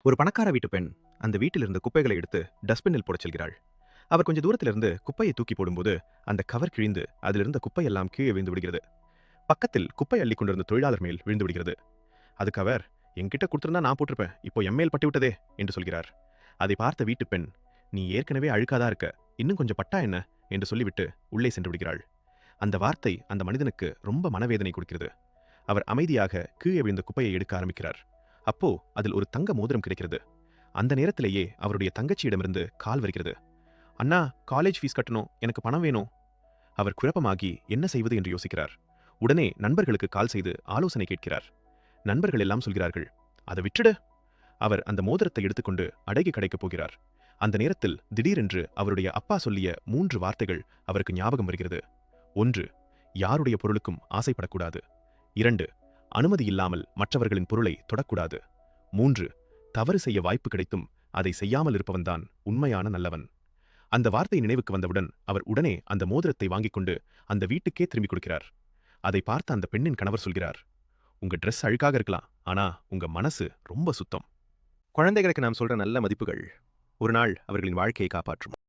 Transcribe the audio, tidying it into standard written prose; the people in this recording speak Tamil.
ஒரு பணக்கார வீட்டு பெண் அந்த வீட்டில் இருந்த குப்பைகளை எடுத்து டஸ்ட்பினில் போடச் செல்கிறாள். அவர் கொஞ்ச தூரத்திலிருந்து குப்பையை தூக்கி போடும்போது அந்த கவர் கிழிந்து அதிலிருந்த குப்பையெல்லாம் கீழே விழுந்து விடுகிறது. பக்கத்தில் குப்பை அள்ளிக் கொண்டிருந்த தொழிலாளர் மேல் விழுந்து விடுகிறது. அதுக்கு அவர், என்கிட்ட கொடுத்திருந்தா நான் போட்டிருப்பேன், இப்போ எம்மேல் பட்டு விட்டதே என்று சொல்கிறார். அதை பார்த்த வீட்டு பெண், நீ ஏற்கனவே அழுக்காதா இருக்க, இன்னும் கொஞ்சம் பட்டா என்ன என்று சொல்லிவிட்டு உள்ளே சென்று விடுகிறாள். அந்த வார்த்தை அந்த மனிதனுக்கு ரொம்ப மனவேதனை கொடுக்கிறது. அவர் அமைதியாக கீழே விழுந்த குப்பையை எடுக்க ஆரம்பிக்கிறார். அப்போ அதில் ஒரு தங்க மோதிரம் கிடைக்கிறது. அந்த நேரத்திலேயே அவருடைய தங்கச்சியிடமிருந்து கால் வருகிறது. அண்ணா, காலேஜ் ஃபீஸ் கட்டணும், எனக்கு பணம் வேணும். அவர் குழப்பமாகி என்ன செய்வது என்று யோசிக்கிறார். உடனே நண்பர்களுக்கு கால் செய்து ஆலோசனை கேட்கிறார். நண்பர்கள் எல்லாம் சொல்கிறார்கள், அதை விட்டுடு. அவர் அந்த மோதிரத்தை எடுத்துக்கொண்டு அடகி கடைக்கப் போகிறார். அந்த நேரத்தில் திடீரென்று அவருடைய அப்பா சொல்லிய 3 வார்த்தைகள் அவருக்கு ஞாபகம் வருகிறது. 1. யாருடைய பொருளுக்கும் ஆசைப்படக்கூடாது. 2. அனுமதி இல்லாமல் மற்றவர்களின் பொருளை தொடக்கூடாது. 3. தவறு செய்ய வாய்ப்பு கிடைத்தும் அதை செய்யாமல் இருப்பவன்தான் உண்மையான நல்லவன். அந்த வார்த்தை நினைவுக்கு வந்தவுடன் அவர் உடனே அந்த மோதிரத்தை வாங்கிக் கொண்டு அந்த வீட்டுக்கே திரும்பிக் கொடுக்கிறார். அதை பார்த்த அந்த பெண்ணின் கணவர் சொல்கிறார், உங்க ட்ரெஸ் அழுக்காக இருக்கலாம், ஆனா உங்க மனசு ரொம்ப சுத்தம். குழந்தைகளுக்கு நாம் சொல்ற நல்ல மதிப்புகள் ஒரு நாள் அவர்களின் வாழ்க்கையை காப்பாற்றும்.